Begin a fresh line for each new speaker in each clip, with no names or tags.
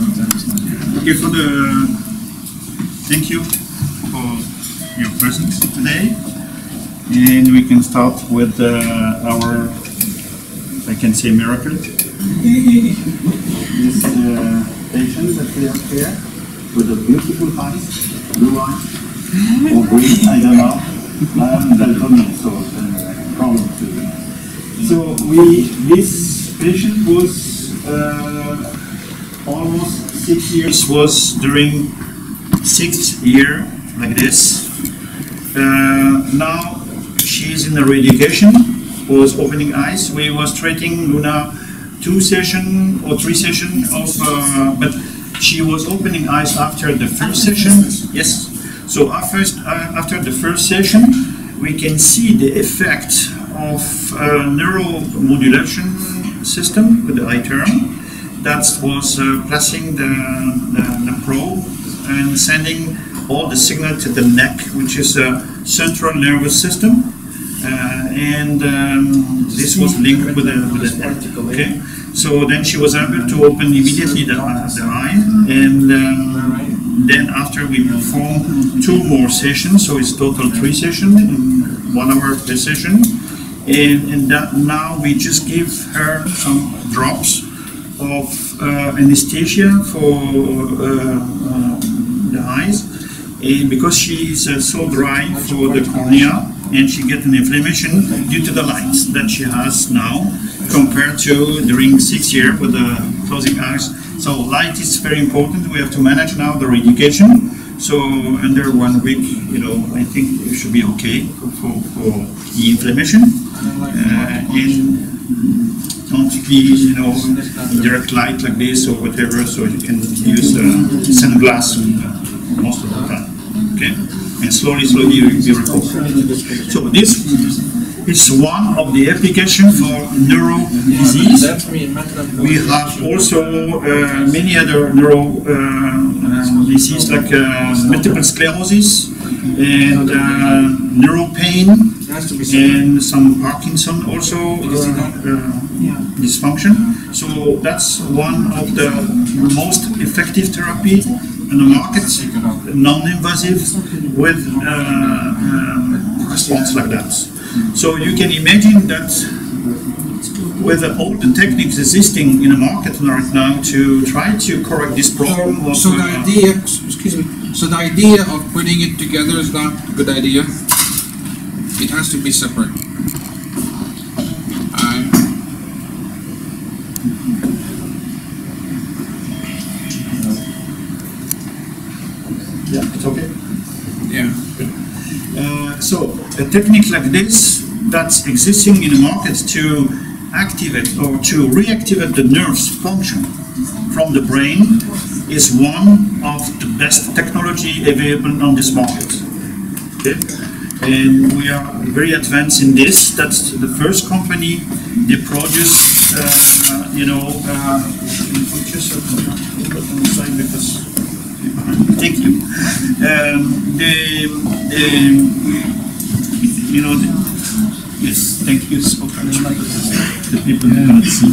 Okay, thank you for your presence today, and we can start with our, I can say, miracle. This patient that we have here with a beautiful eyes, blue eyes, or green, I don't know. I'm daltonian, so problem to. So this patient was almost 6 years. Was during 6th year like this. Now she's in the reeducation. Was opening eyes. We was treating Luna 2 session or 3 session of, but she was opening eyes after the first session. Yes. So after the first session, we can see the effect of neuromodulation system with the eye term that was placing the probe and sending all the signal to the neck, which is a central nervous system, and this was linked with the neck. Okay, so then she was able to open immediately the eye, and then after we performed 2 more sessions, so it's total 3 sessions in 1 hour per session, and that now we just give her some drops of anesthesia for the eyes, and because she is so dry for the cornea, and she gets an inflammation due to the lights that she has now compared to during 6 years with the closing eyes. So light is very important. We have to manage now the reeducation. So under 1 week, you know, I think it should be okay for the inflammation. And don't be, you know, direct light like this or whatever. So you can use sunglasses most of the time. Okay, and slowly you recover. So this is one of the applications for neuro disease. We have also many other neuro diseases like multiple sclerosis and neuro pain and some Parkinson also dysfunction. So that's one of the most effective therapy in the market, non-invasive with response like that. So you can imagine that with all the techniques existing in the market right now to try to correct this problem.
So the idea, excuse me. So the idea of putting it together is not a good idea. It has to be separate.
Yeah, it's okay.
Yeah.
So a technique like this that's existing in the market to activate or to reactivate the nerves function from the brain is one of the best technology available on this market. Okay? And we are very advanced in this. That's the first company they produce, you know, just put on the side because thank you. You know, yes, thank you so much. The people who cannot see.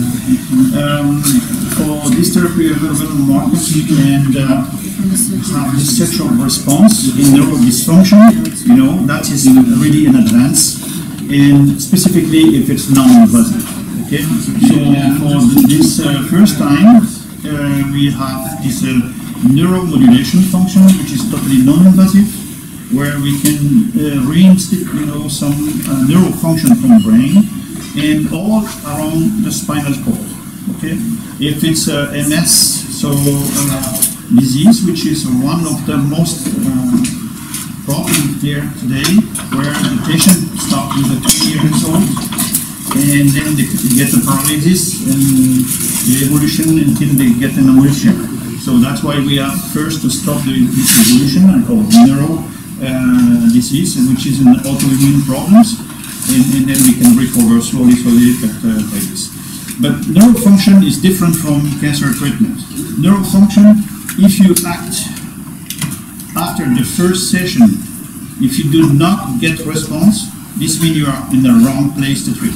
For this therapy available market, you can have this sexual response in neural dysfunction. You know, that is really in advance, and specifically if it's non-invasive. Okay, so for this first time, we have this neuromodulation function, which is totally non-invasive, where we can reinstate, you know, some neural function from the brain and all around the spinal cord. Okay, if it's MS, so disease, which is one of the most problems there today, where the patient starts with a 2 years old, and then they get a paralysis and the evolution until they get in a wheelchair. So that's why we have first to stop this evolution and called neuro disease, which is an autoimmune problems, and then we can recover slowly like this. But neural function is different from cancer treatment. Neural function, if you act after the first session, if you do not get response, this means you are in the wrong place to treat.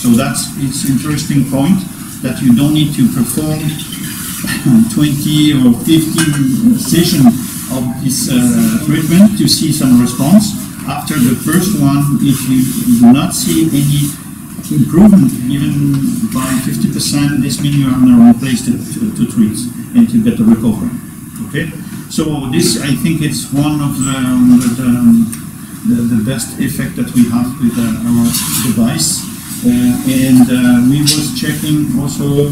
So that's it's interesting point that you don't need to perform 20 or 15 sessions of this treatment to see some response. After the first one, if you do not see any improvement, even by 50%, this means you are in the wrong place to treat and to get a recovery. Okay, so this, I think, it's one of the best effect that we have with our device. We was checking also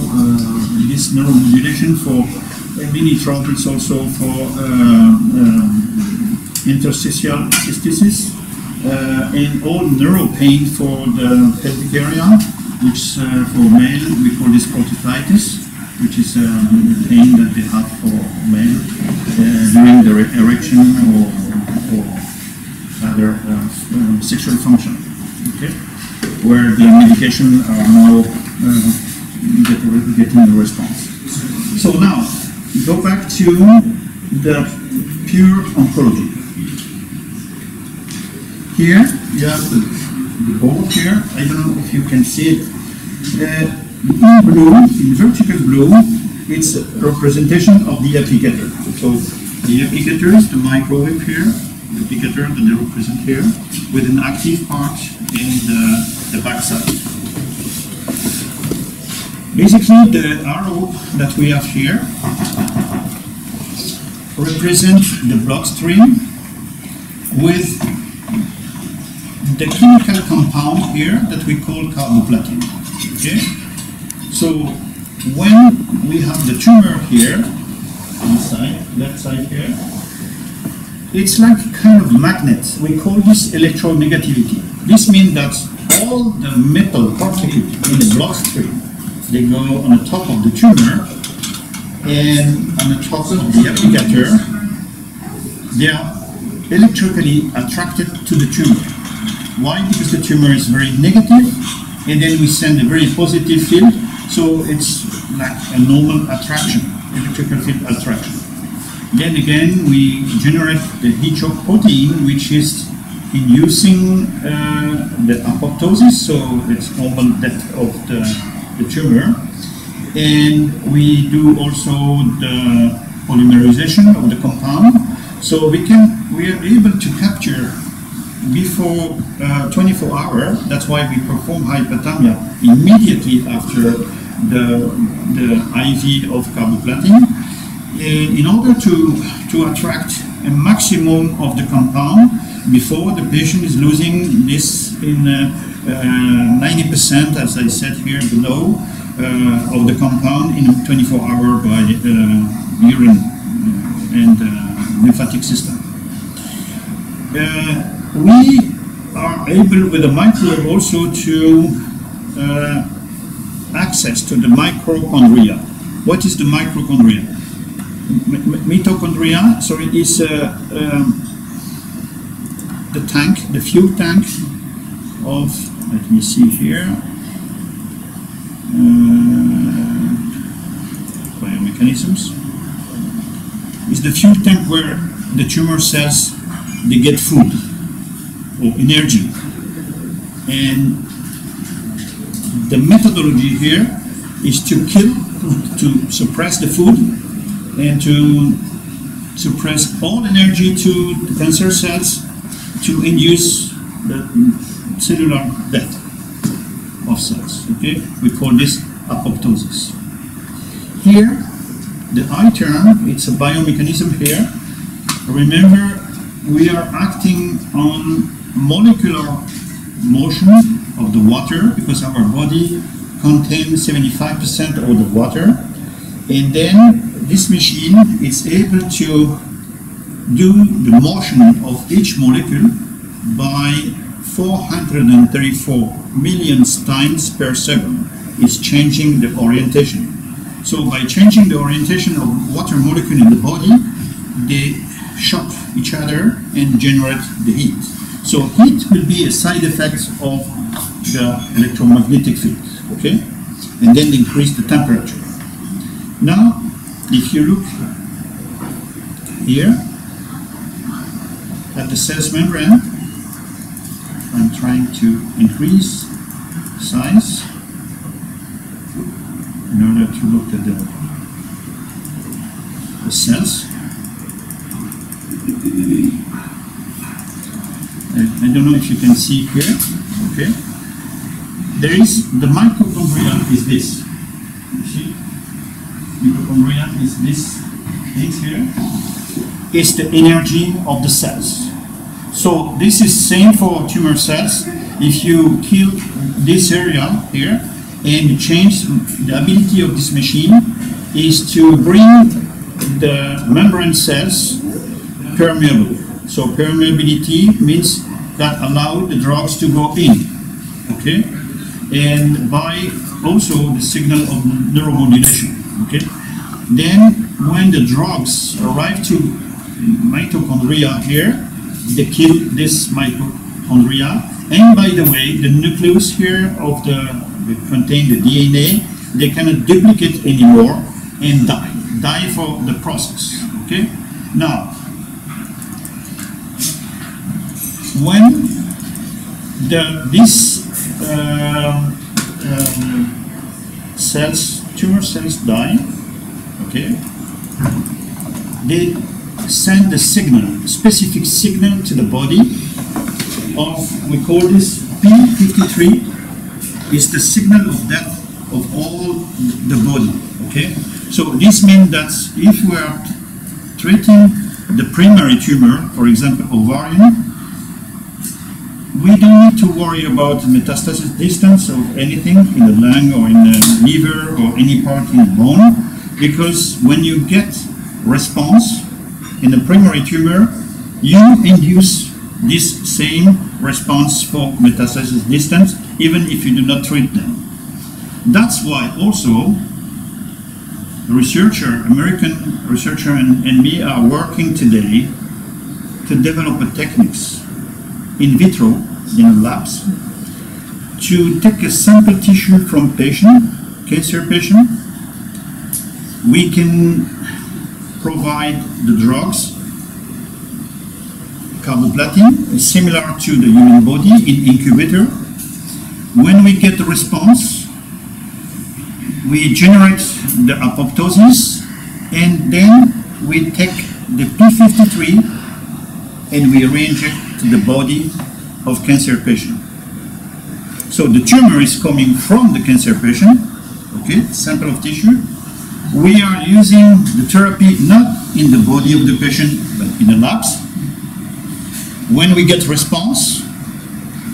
this neuromodulation for many troubles, also for interstitial cystitis, and all neuro pain for the pelvic area, which for male we call this proctitis, which is the pain that they have for male during the erection or other sexual function. Okay, where the medication are now getting the response. So now go back to the pure oncology. Here you have the board here. I don't know if you can see it. In blue, in vertical blue, it's a representation of the applicator. So the applicator is the microwave here, the applicator that they represent here, with an active part in the backside. Basically, the arrow that we have here represents the bloodstream with the chemical compound here that we call carboplatin. Okay? So when we have the tumor here, inside, left side here, it's like a kind of magnet. We call this electronegativity. This means that all the metal particles in the bloodstream, they go on the top of the tumor, and on the top of the applicator, they are electrically attracted to the tumor. Why? Because the tumor is very negative, and then we send a very positive field, so it's like a normal attraction, electrical field attraction. Then again, we generate the heat shock protein, which is inducing the apoptosis, so it's normal death of the tumor. And we do also the polymerization of the compound, so we are able to capture before 24 hours. That's why we perform hyperthermia immediately after the IV of carboplatin, in order to attract a maximum of the compound before the patient is losing this in 90%, as I said here below, of the compound in 24 hours by urine and lymphatic system. We are able with the microwave also to access to the mitochondria. What is the mitochondria? Mitochondria, sorry, is the tank, the fuel tank of, let me see here, biomechanisms, is the fuel tank where the tumor cells, they get food or energy. And the methodology here is to kill, to suppress the food and to suppress all energy to the cancer cells to induce the cellular death of cells. Okay, we call this apoptosis. Here, the I term, it's a biomechanism here. Remember, we are acting on molecular motion of the water because our body contains 75% of the water, and then this machine is able to do the motion of each molecule by 434 million times per second. It's changing the orientation. So by changing the orientation of water molecule in the body, they shock each other and generate the heat. So heat will be a side effect of the electromagnetic field, okay? And then increase the temperature. Now, if you look here at the cell's membrane, I'm trying to increase size in order to look at the the cells. I don't know if you can see here. Okay. There is the mitochondria is this. You see? Mitochondria is this thing here. Is the energy of the cells. So this is same for tumor cells. If you kill this area here and change the ability of this machine is to bring the membrane cells permeable. So permeability means that allow the drugs to go in, okay? And by also the signal of neuromodulation, okay? Then when the drugs arrive to mitochondria here, they kill this mitochondria. And by the way, the nucleus here of that contain the DNA, they cannot duplicate anymore and die for the process, okay? Now, when these cells, tumor cells die, okay, they send the signal, specific signal to the body of, we call this P53, is the signal of death of all the body, okay? So this means that if we are treating the primary tumor, for example, ovarian, we don't need to worry about metastasis distance or anything in the lung or in the liver or any part in the bone, because when you get response in the primary tumor, you induce this same response for metastasis distance, even if you do not treat them. That's why also the researcher, American researcher and me are working today to develop a techniques in vitro in labs to take a sample tissue from patient, cancer patient. We can provide the drugs. Carboplatin is similar to the human body in incubator. When we get the response, we generate the apoptosis, and then we take the P53 and we reinject to the body of cancer patient. So the tumor is coming from the cancer patient, okay, sample of tissue. We are using the therapy not in the body of the patient, but in the labs. When we get response,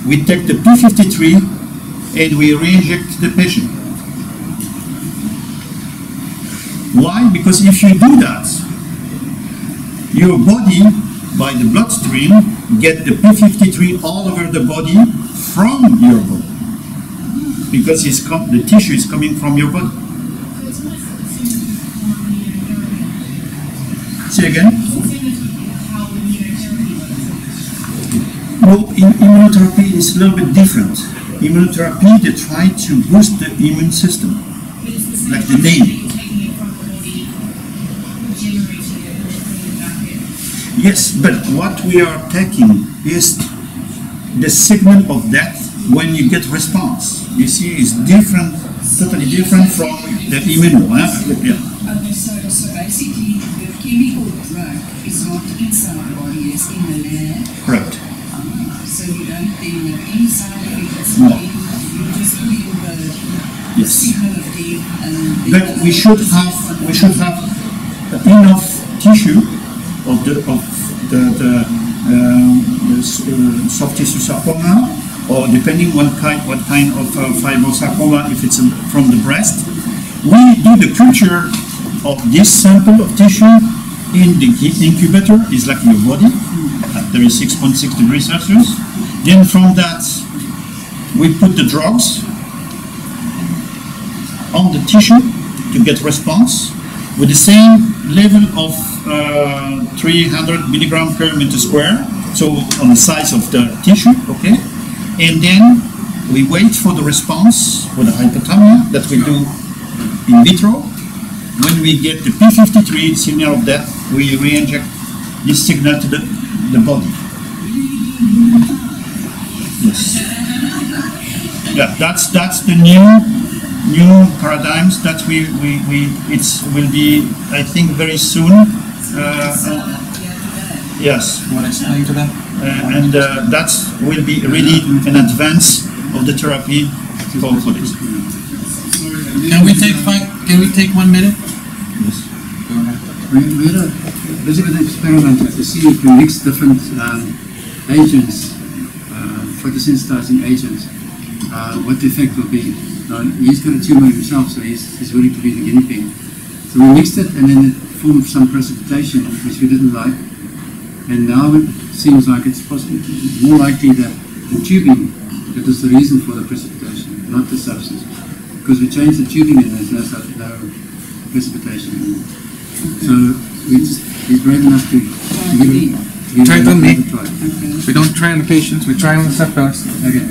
we take the P53 and we reinject the patient. Why? Because if you do that, your body, by the bloodstream, get the P53 all over the body from your body. Because the tissue is coming from your body. Say again? Well, immunotherapy is a little bit different. Immunotherapy, they try to boost the immune system, like the name. Yes, but what we are taking is the signal of death when you get response. You see, it's different, totally different from the immune. Yeah.
Okay, so basically, the chemical drug is not inside the body, it's in the lab.
Correct.
So you don't then have any side effects.
No.
You just put in the
Yes.
signal of death. And
But we should have enough tissue of the soft tissue sarcoma, or depending what kind of fibrosarcoma, if it's from the breast. We do the culture of this sample of tissue in the incubator, is like your body, at 36.6 degrees Celsius. Then from that, we put the drugs on the tissue to get response with the same level of 300 milligram per meter square, so on the size of the tissue, okay? And then we wait for the response with the hypothermia that we do in vitro. When we get the P53 signal of death, we re-inject this signal to the body. Yes. Yeah, that's the new new paradigms that it will be, I think, very soon. Yes.
You want to explain to them?
And that will be really an advance of the therapy for this.
Can we take 1 minute?
Yes.
Go ahead.
We had a basically an experiment to see if we mix different agents, photosensitizing agents, what the effect will be. He's got a tumor himself, so he's willing to be the guinea pig. So we mixed it, and then it formed some precipitation, which we didn't like. And now it seems like it's more likely that the tubing that is the reason for the precipitation, not the substance. Because we changed the tubing and there's no precipitation. So he's brave enough to give it
Try it on me.
a try.
We don't try on the patients, we try on the subjects.
Okay.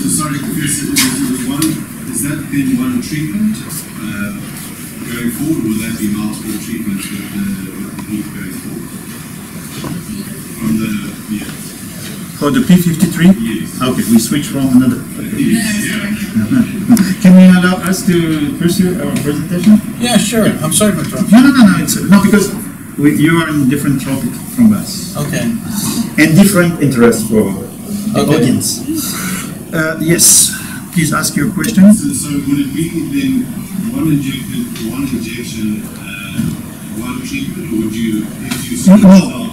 So sorry, Chris, is that then one treatment going forward, or will that be multiple treatments with the heat going forward? From the,
For the P53?
Yes.
Okay, we switch from another.
Yeah.
Can you allow us to pursue our presentation?
Yeah, sure. I'm sorry for interrupting.
No, because you are in different topic from us.
Okay.
And different interest for the
Okay.
audience. Yes, please ask your question.
So would it be then one injection, one treatment, or would you, if you switch
No,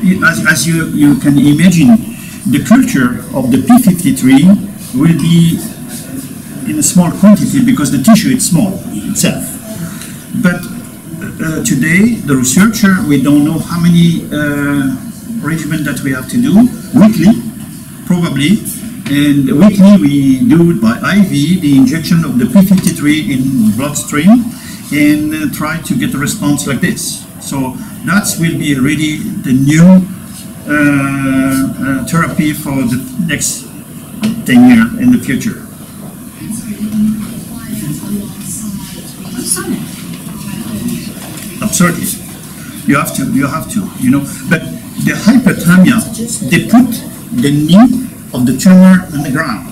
as you can imagine, the culture of the P53 will be in a small quantity because the tissue is small itself. But today, the researcher, we don't know how many regimen that we have to do weekly, probably. And weekly we do it by IV, the injection of the P53 in bloodstream, and try to get a response like this. So that will be really the new therapy for the next 10 years in the future. Absolutely. You have to, But the hyperthermia, they put the knee of the tumor on the ground.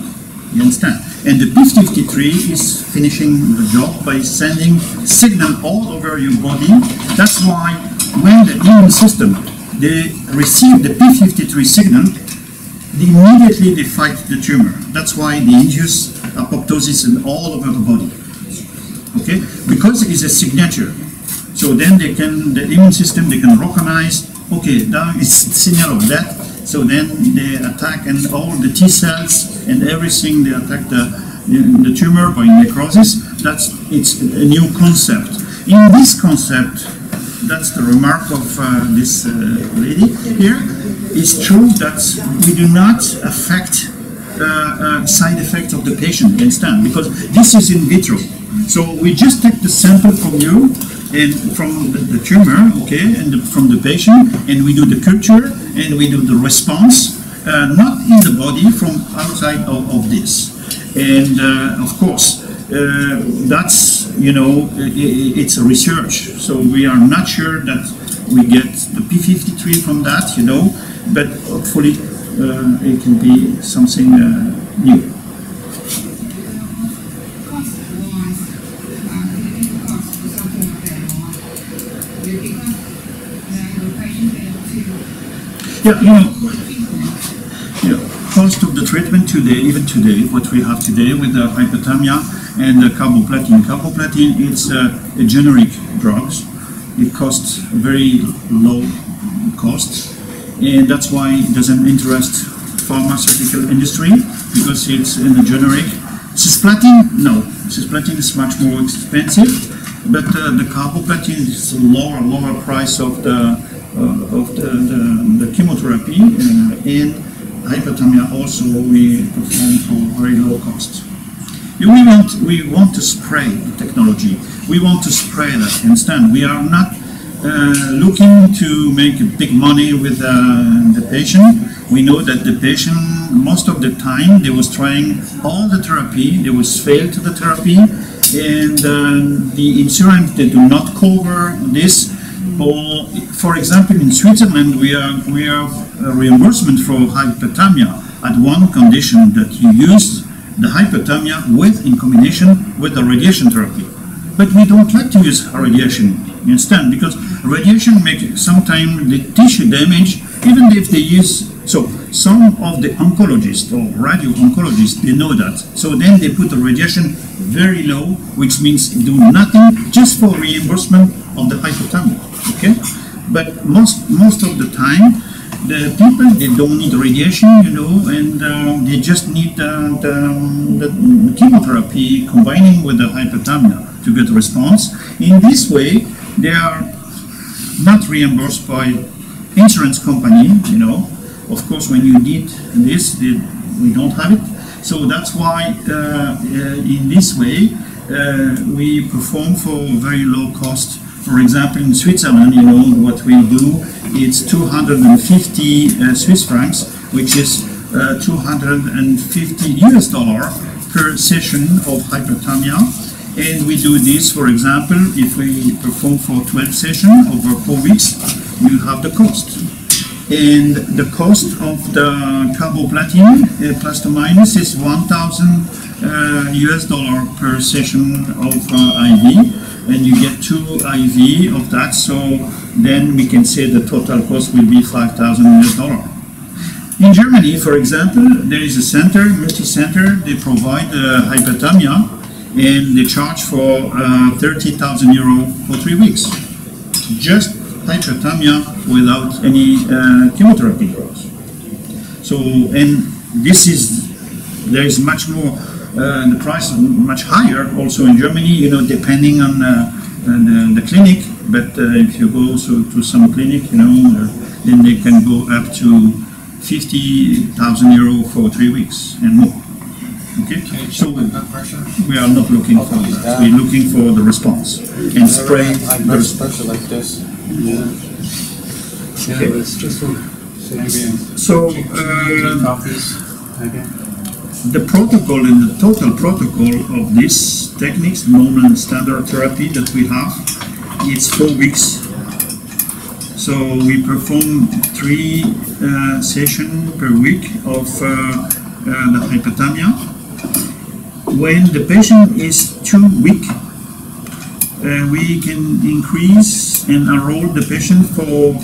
You understand? And the P53 is finishing the job by sending signal all over your body. That's why when the immune system, they receive the P53 signal, immediately they fight the tumor. That's why they induce apoptosis in all over the body. Okay? Because it's a signature. So then the immune system, they can recognize, okay, now it's signal of that. So then they attack, and all the T cells and everything, they attack the tumor by necrosis. It's a new concept. In this concept, that's the remark of this lady here. It's true that we do not affect side effects of the patient, you understand? Because this is in vitro. So we just take the sample from you and from the tumor, okay, and from the patient, and we do the culture and we do the response, not in the body, from outside of this. And of course, that's, it's a research. So we are not sure that we get the P53 from that, but hopefully it can be something new. Cost of the treatment today, even today, what we have today with the hyperthermia and the carboplatin. Carboplatin, it's a generic drugs. It costs very low cost, and that's why it doesn't interest pharmaceutical industry, because it's in the generic. Cisplatin, no. Cisplatin is much more expensive, but the carboplatin is a lower price of the chemotherapy, and hyperthermia also we perform for very low cost. We want to spray the technology. We want to spray that. Understand? We are not looking to make big money with the patient. We know that the patient, most of the time, they was trying all the therapy, they was failed to the therapy, and the insurance, they do not cover this. Or, for example, in Switzerland, we have a reimbursement for hyperthermia at one condition, that you use the hypothermia with in combination with the radiation therapy. But we don't like to use radiation instead, because radiation makes sometimes the tissue damage, even if they use. So some of the oncologists or radio-oncologists, they know that. So then they put the radiation very low, which means do nothing, just for reimbursement of the hypothermia. Okay, but most of the time, the people, they don't need radiation, you know, and they just need the chemotherapy combining with the hypothermia to get a response. In this way, they are not reimbursed by insurance company, you know. Of course, when you need this, we don't have it. So that's why in this way, we perform for very low cost. For example, in Switzerland, you know, what we do, it's 250 Swiss francs, which is $250 per session of hypothermia. And we do this, for example, if we perform for 12 sessions over 4 weeks, you have the cost. And the cost of the carboplatin, plus or minus, is $1,000 US per session of IV. And you get 2 IV of that, so then we can say the total cost will be $5,000 US. In Germany, for example, there is a center, multi-center, they provide hypothermia, and they charge for 30,000 euro for 3 weeks. Just hypothermia without any chemotherapy. So, and this is, there is much more, the price is much higher also in Germany, you know, depending on the clinic, but if you go to some clinic, you know, then they can go up to 50,000 euro for 3 weeks and more. Okay, so we are not looking for that. We're looking for the response and spray the response
like this.
Yeah.
Okay.
It's just one.
So the protocol and the total protocol of these techniques, normal standard therapy that we have, it's 4 weeks. So we perform 3 sessions per week of the hypothermia. When the patient is too weak, we can increase and enroll the patient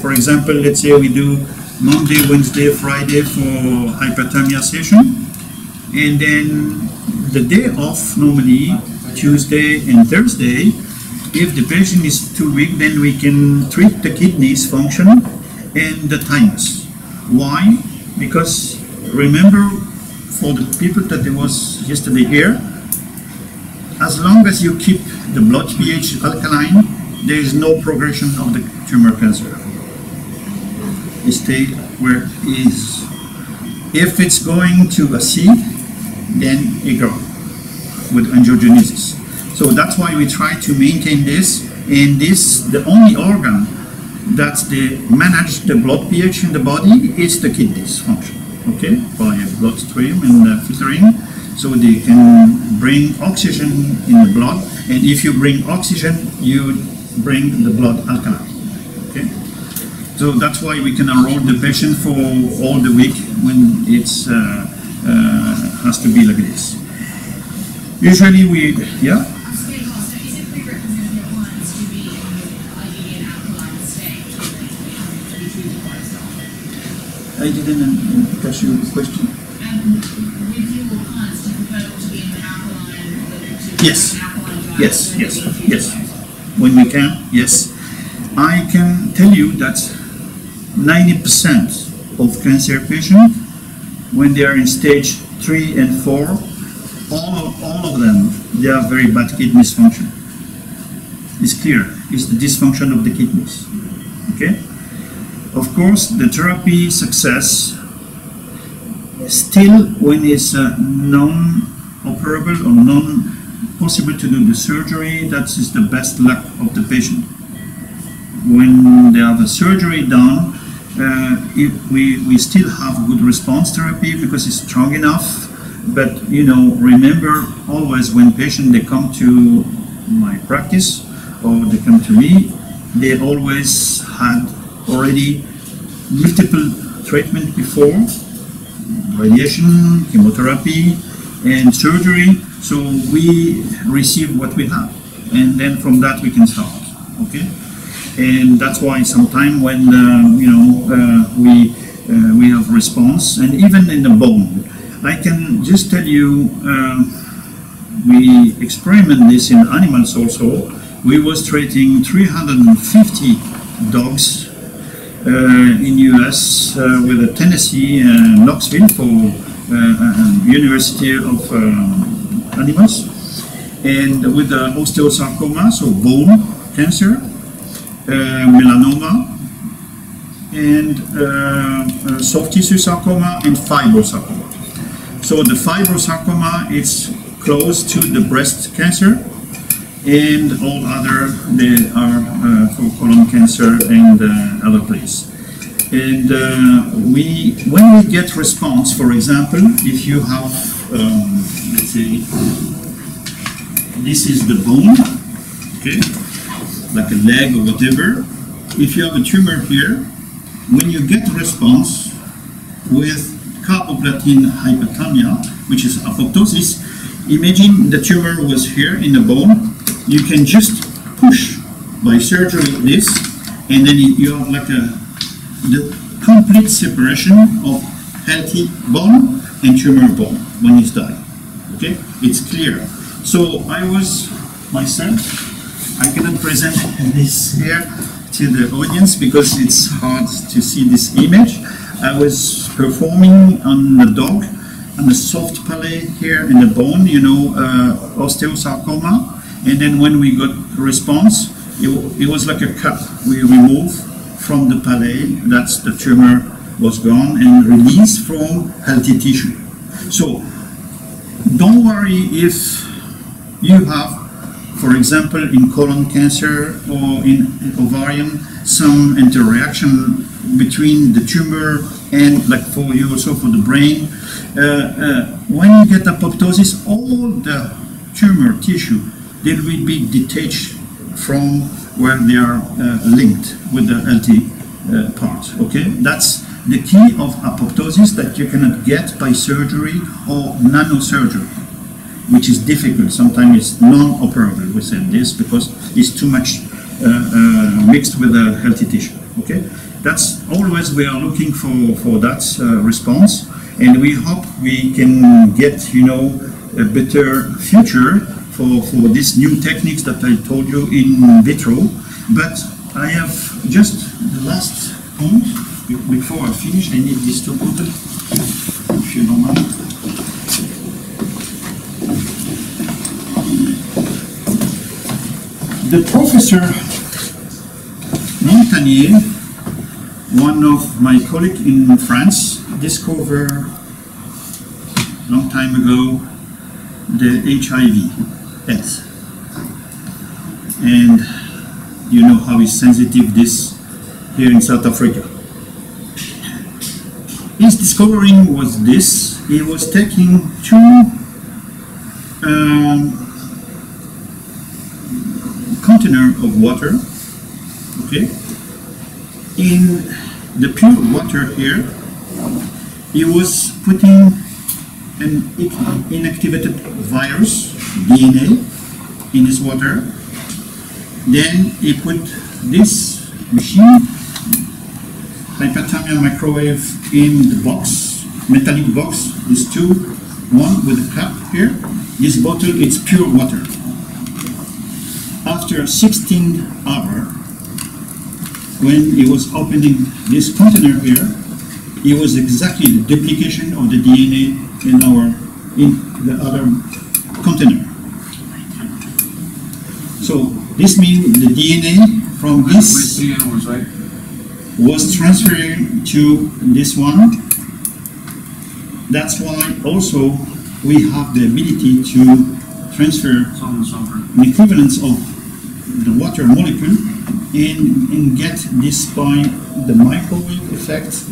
for example, let's say we do Monday, Wednesday, Friday for hypothermia session, and then the day off, normally Tuesday and Thursday. If the patient is too weak, then we can treat the kidneys function and the thymus. Why? Because remember, for the people that there was yesterday here, as long as you keep the blood pH alkaline, there is no progression of the tumor cancer. It stays where it is. If it's going to acid, then it grows with angiogenesis. So that's why we try to maintain this, and this, the only organ that manage the blood pH in the body is the kidneys function. Okay, by bloodstream and filtering, so they can bring oxygen in the blood, and if you bring oxygen, you bring the blood alkaline. Okay, so that's why we can enroll the patient for all the week when it's has to be like this. Usually we, yeah. I didn't catch your question.
With your clients, do you prefer to be in alkaline?
Yes. When we can, yes. I can tell you that 90% of cancer patients, when they are in stage 3 and 4, all of them, they have very bad kidneys function. It's clear. It's the dysfunction of the kidneys. Okay. Of course, the therapy success still when it's non-operable or non-possible to do the surgery, that is the best luck of the patient. When they have a surgery done, we still have good response therapy because it's strong enough. But you know, remember always when patients they come to my practice or they come to me, they always had already multiple treatment before, radiation, chemotherapy, and surgery. So we receive what we have, and then from that we can start. Okay, and that's why sometimes when we have response, and even in the bone, I can just tell you. We experiment this in animals also. We was treating 350 dogs in US with a Tennessee, Knoxville for University of Animals, and with the osteosarcoma, so bone cancer, melanoma, and soft tissue sarcoma and fibrosarcoma. So the fibrosarcoma, it's close to the breast cancer, and all other they are for colon cancer and other place. And when we get response, for example, if you have, let's say, this is the bone, okay, like a leg or whatever. If you have a tumor here, when you get response with carboplatin hyperthermia, which is apoptosis, imagine the tumor was here in the bone. You can just push by surgery this, and then you have like the complete separation of healthy bone and tumor bone when it's died. Okay, it's clear. So I was myself. I cannot present this here to the audience because it's hard to see this image. I was performing on the dog, on the soft palate here in the bone, osteosarcoma. And then when we got response, it was like a cup. We removed from the palate, that's the tumor was gone, and released from healthy tissue. So don't worry if you have, for example, in colon cancer or in ovarian, some interaction between the tumor and, like for you also for the brain. When you get apoptosis, all the tumor tissue, they will be detached from where they are linked with the healthy part. Okay, that's the key of apoptosis that you cannot get by surgery or nanosurgery, which is difficult. Sometimes it's non-operable. We said this because it's too much mixed with the healthy tissue. Okay, that's always we are looking for that response, and we hope we can get a better future for these new techniques that I told you in vitro. But I have just the last point before I finish. I need this to put it, if you don't mind. The professor Montagnier, one of my colleagues in France, discovered a long time ago the HIV/AIDS, and you know how is sensitive this here in South Africa. His discovering was this: he was taking two container of water, okay. In the pure water here, he was putting an inactivated virus, DNA, in his water. Then he put this machine, hyperthermia microwave, in the box, metallic box, these two, one with a cap here. This bottle, it's pure water. After 16 hours, when he was opening this container here, it was exactly the duplication of the DNA in the other container. So this means the DNA from this was transferring to this one. That's why also we have the ability to transfer an equivalence of the water molecule and get this by the microwave effect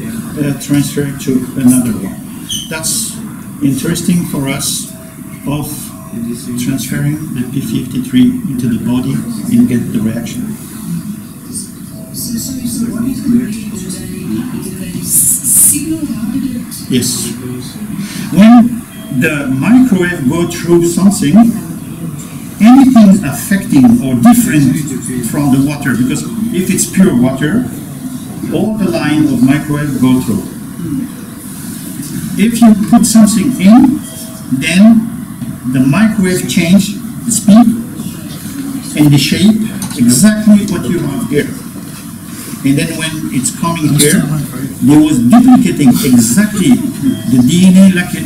transferred to another one. That's interesting for us of transferring the P53 into the body and get the reaction.
So what is the today in today's signal, how did it?
Yes. When the microwave go through something, anything affecting or different from the water, because if it's pure water, all the line of microwave go through. If you put something in, then the microwave change the speed and the shape, exactly what you have here. And then when it's coming here, they was duplicating exactly the DNA like a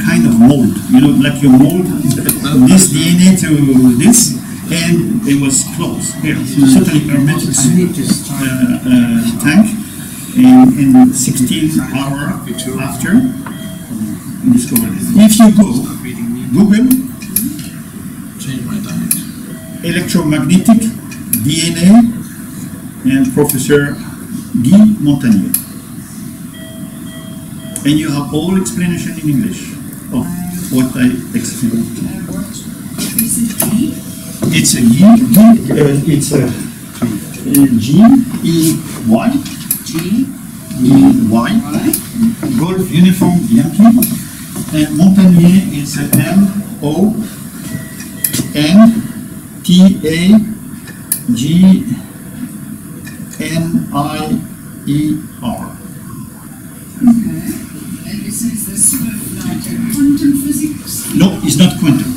kind of mold. You know, like you mold this DNA to this, and it was close here. Totally hermetic tank. And in 16 hours after, discovered it. If you go Google
Change my diet.
electromagnetic DNA and Professor Guy Montagnier, and you have all explanation in English of what I explained.
What is it?
It's a it's a G-E-Y, G-E-Y, Golf Uniform Yankee, and Montagnier is a M-O-N-T-A-G-N-I-E-R.
Okay. And this is the sort of like quantum physics?
No, it's not quantum.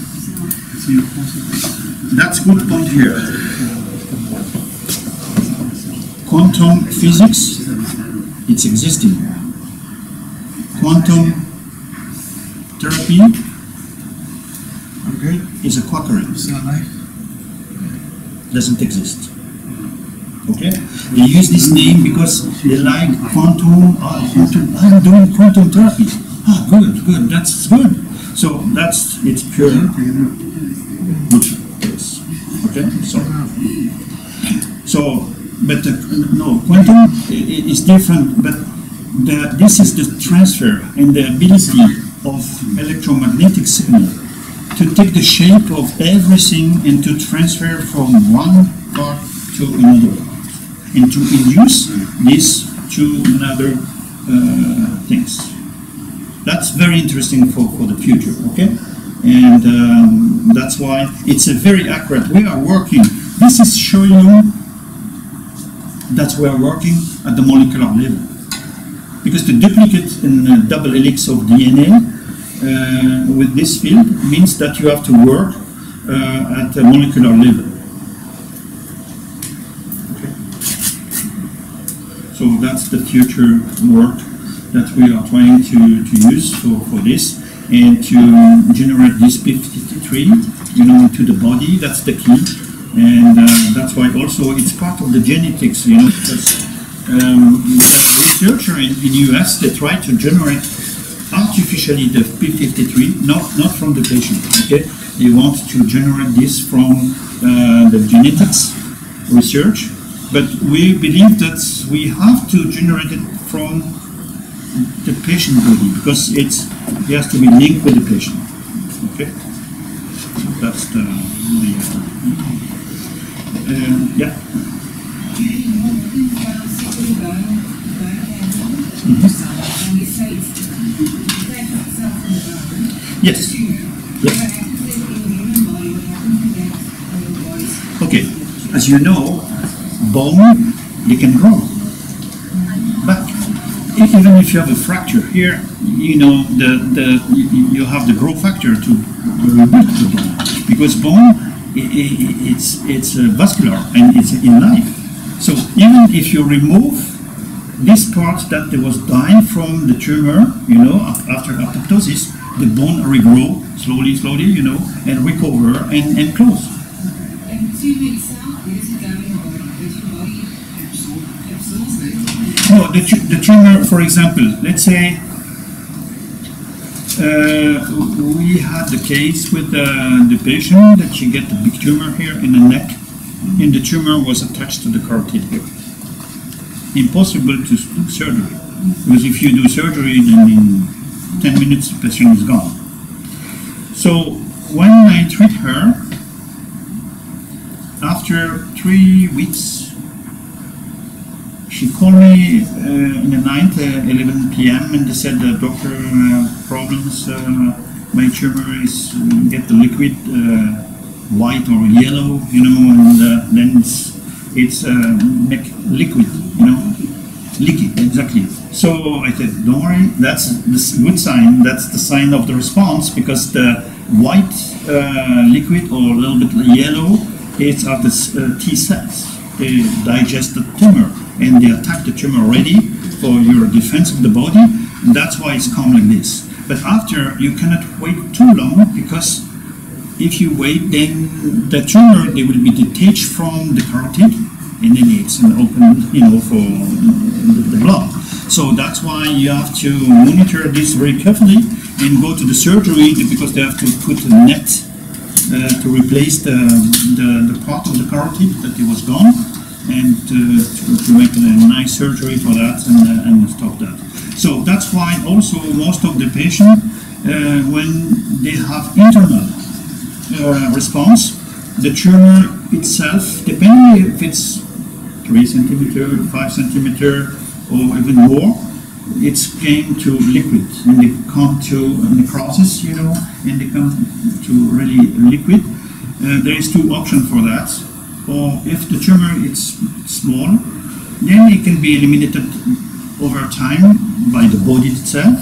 That's good point here. Quantum physics, it's existing. Quantum therapy is a quackery. Doesn't exist. Okay? They use this name because they like quantum. I'm doing quantum therapy. Ah, good, that's good. So it's pure good. Yes. Okay? So, but no, quantum is different, but this is the transfer and the ability of electromagnetic signal to take the shape of everything and to transfer from one part to another part, and to induce this to another things. That's very interesting for the future, okay? And that's why it's a very accurate. We are working. This is showing you that we are working at the molecular level. Because the duplicate in double helix of DNA with this field means that you have to work at a molecular level. Okay. So that's the future work that we are trying to use for this, and to generate this P53, to the body. That's the key, and that's why also it's part of the genetics, because the researcher in US, they try to generate artificially the P53, not from the patient. Okay, they want to generate this from the genetics research, but we believe that we have to generate it from the patient body, because it has to be linked with the patient. Okay, so that's the yeah. Yes. Yes. Okay. As you know, bone, you can grow. But even if you have a fracture here, you have the growth factor to rebuild the bone, because bone it's vascular and it's in life. So even if you remove this part that was dying from the tumor, after apoptosis, the bone regrow slowly, and recover and close.
And the tumor itself, where does it go in the body? Does your body absorb it?
No, the tumor, for example, let's say we had the case with the patient that she get a big tumor here in the neck, and the tumor was attached to the carotid here. Impossible to do surgery, because if you do surgery, then in 10 minutes the patient is gone. So when I treat her, after 3 weeks, she called me in the night, 11 p.m. and they said, doctor, problems, my tumor is get the liquid white or yellow, you know, and then it's make liquid, you know, leaky, exactly. So I said, don't worry, that's the good sign, that's the sign of the response, because the white liquid or a little bit yellow, it's are the T cells. They digest the tumor and they attack the tumor already for your defense of the body, and that's why it's come like this. But after, you cannot wait too long, because if you wait, then the tumor, they will be detached from the carotid, and then it's an open, you know, for the blood. So that's why you have to monitor this very carefully and go to the surgery, because they have to put a net to replace the part of the carotid that it was gone, and to make a nice surgery for that and stop that. So that's why also most of the patients, when they have internal response, the tumor itself, depending if it's 3 centimeter, 5 centimeter, or even more, it's came to liquid, and they come to necrosis, you know, and they come to really liquid. There is 2 options for that. Or if the tumor is small, then it can be eliminated over time by the body itself.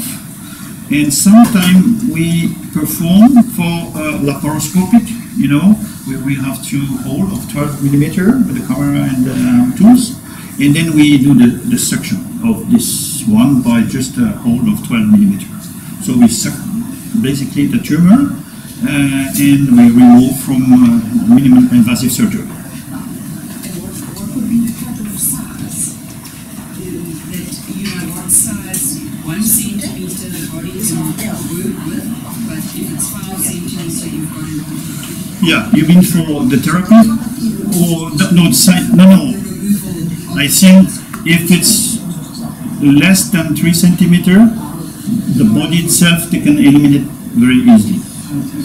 And sometimes we perform for laparoscopic, you know, where we have 2 holes of 12 millimeter with the camera and the tools. And then we do the suction of this one by just a hole of 12 millimeter. So we suck basically the tumor and we remove from minimum invasive surgery.
And what would be the cut-off size? That, you know, what size, 1 centimeter, the body is not work with, but if it's 5 centimeters, you've got to...
Yeah, you mean for the therapy? Or no, no. I think if it's less than 3 centimeter, the body itself, they can eliminate very easily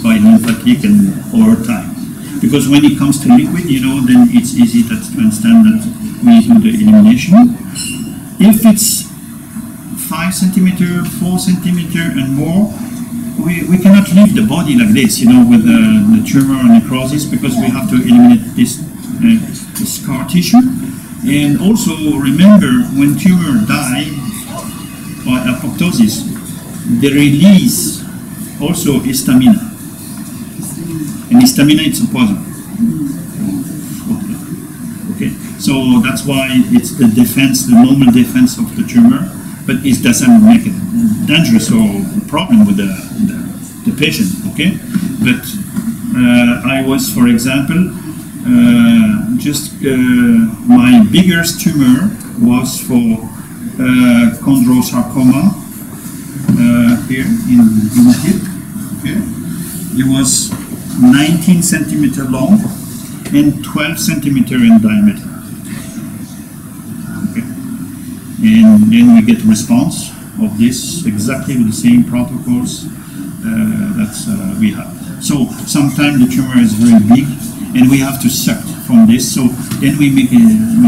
by lymphatic and over time. Because when it comes to liquid, you know, then it's easy to understand that we do the elimination. If it's 5 centimeter, 4 centimeter and more, we cannot leave the body like this, you know, with the tumor and necrosis, because we have to eliminate this scar tissue. And also remember, when tumor die by apoptosis, they release also histamine. And histamine, it's a poison. Okay, so that's why it's the defense, the normal defense of the tumor, but it doesn't make it dangerous or problem with the patient. Okay, but I was, for example, my biggest tumor was for chondrosarcoma here in the hip. Okay. It was 19 centimeter long and 12 centimeter in diameter. Okay. And then we get response of this exactly with the same protocols that we have. So sometimes the tumor is very big, and we have to suck from this. So then we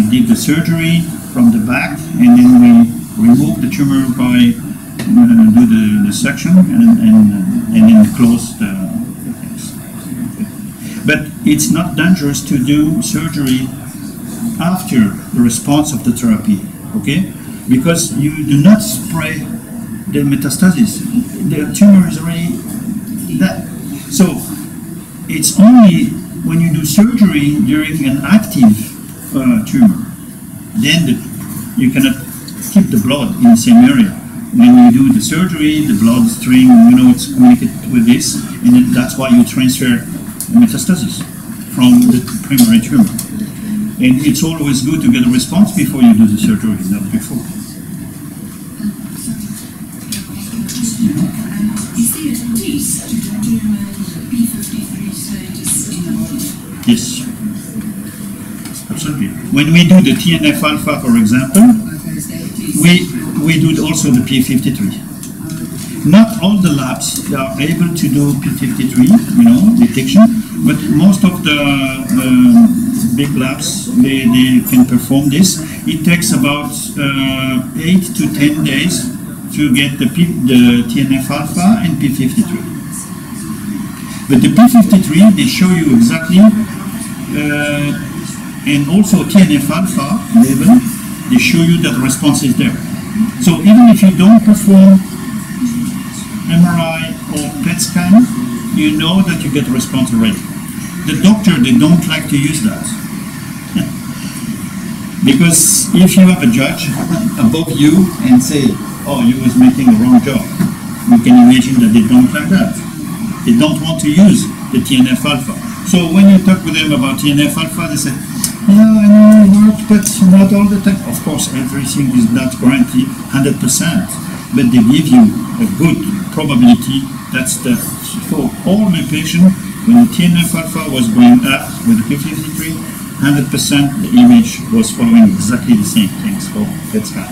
did the surgery from the back, and then we remove the tumor by do the suction and then close the things. Okay. But it's not dangerous to do surgery after the response of the therapy, okay? Because you do not spray the metastasis. The tumor is already dead. So it's only when you do surgery during an active tumor, then you cannot keep the blood in the same area. When you do the surgery, the blood stream, you know, it's communicated with this, and then that's why you transfer metastasis from the primary tumor. And it's always good to get a response before you do the surgery, not before.
Is there a test to determine P53 status in the body?
Yes, absolutely. When we do the TNF-alpha, for example, we do also the P53. Not all the labs are able to do P53, you know, detection, but most of the big labs, they can perform this. It takes about 8 to 10 days to get the TNF alpha and P53. But the P53, they show you exactly, and also TNF alpha level, they show you that the response is there. So even if you don't perform MRI or PET scan, you know that you get a response already. The doctor, they don't like to use that. Because if you have a judge above you and say, oh, you was making a wrong job, you can imagine that they don't like that. They don't want to use the TNF alpha. So when you talk with them about TNF alpha, they say, yeah, I know it works, but not all the time. Of course, everything is not guaranteed 100%, but they give you a good probability. That's the, for all my patients, when the TNF alpha was going up with the P53, 100% the image was following exactly the same things for PET scan.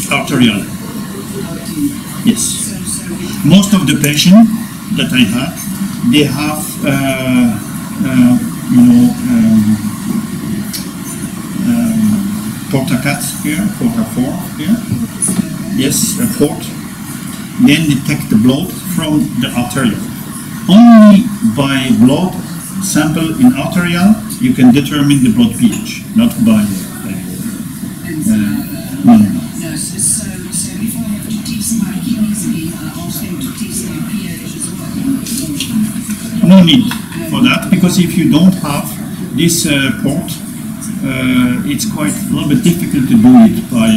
Arterial. Yes. Most of the patients that I have, they have, porta cat here, porta 4 here. Yes, a port. Then they take the blood from the arterial. Only by blood sample in arterial you can determine the blood pH, not by.
So if I have to teach my kidneys again, I ask them to teach my pH as well.
No need for that, because if you don't have this port, it's quite a little bit difficult to do it by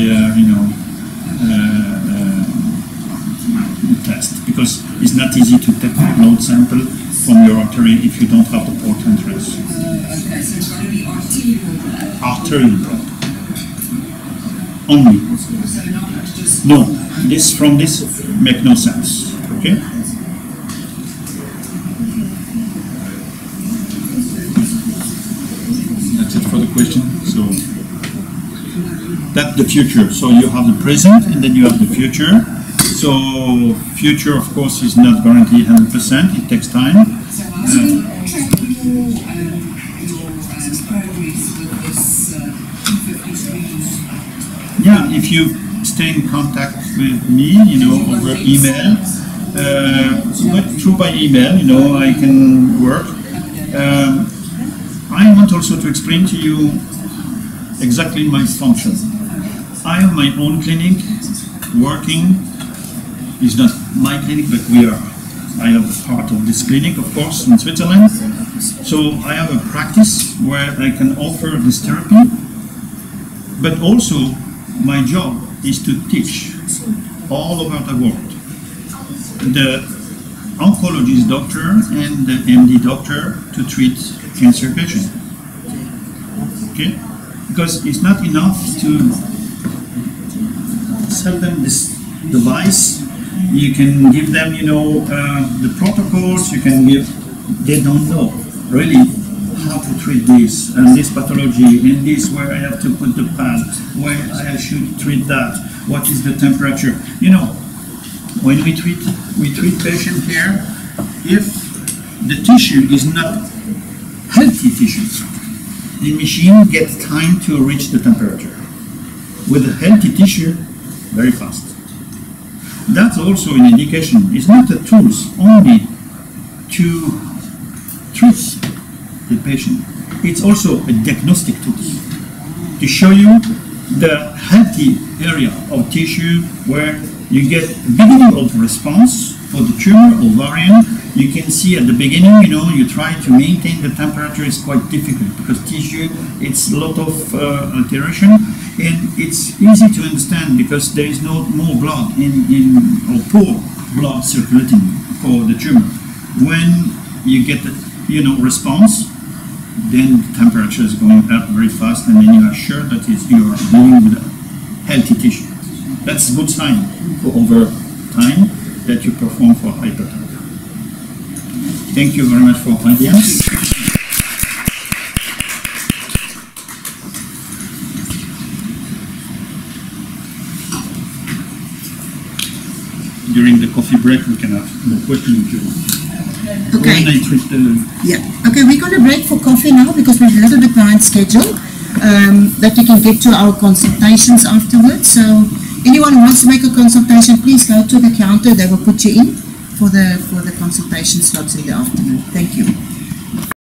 test, because it's not easy to take a blood sample from your artery if you don't have the port entrance.
Okay, so it's going to be arterial blood.
Arterial blood. Only.
So not just...
No, this from this make no sense. Okay? That's it for the question. So that's the future. So you have the present and then you have the future. So future, of course, is not guaranteed 100%. It takes time.
So how do you track your progress with this P53?
Yeah, if you stay in contact with me, over email, but through by email, I can work. I want also to explain to you exactly my function. I have my own clinic working. It's not my clinic, but I have a part of this clinic, of course, in Switzerland. So I have a practice where I can offer this therapy, but also my job is to teach all over the world. The oncologist doctor and the MD doctor to treat cancer patients. Okay? Because it's not enough to sell them this device. You can give them, the protocols, you can give, they don't know really how to treat this, and this pathology, and this where I have to put the pad, where I should treat that, what is the temperature. When we treat patient here, if the tissue is not healthy tissue, the machine gets time to reach the temperature. With a healthy tissue, very fast. That's also an indication. It's not a tool only to treat the patient. It's also a diagnostic tool to show you the healthy area of tissue where you get beginning of response for the tumor, ovarian. You can see at the beginning, you try to maintain the temperature is quite difficult because tissue, it's a lot of alteration, and it's easy to understand because there is no more blood or poor blood circulating for the tumor. When you get the response, then the temperature is going up very fast, and then you are sure that you are dealing with a healthy tissue. That's a good sign for over time that you perform for hypertrophy. Thank you very much for your audience. during the coffee break we can have more questions.
Okay.
Coordinate with the
Yeah. Okay, we're going to break for coffee now because we're a little bit behind schedule. That we can get to our consultations afterwards. So anyone who wants to make a consultation, please go to the counter. They will put you in for the consultation slots in the afternoon. Thank you.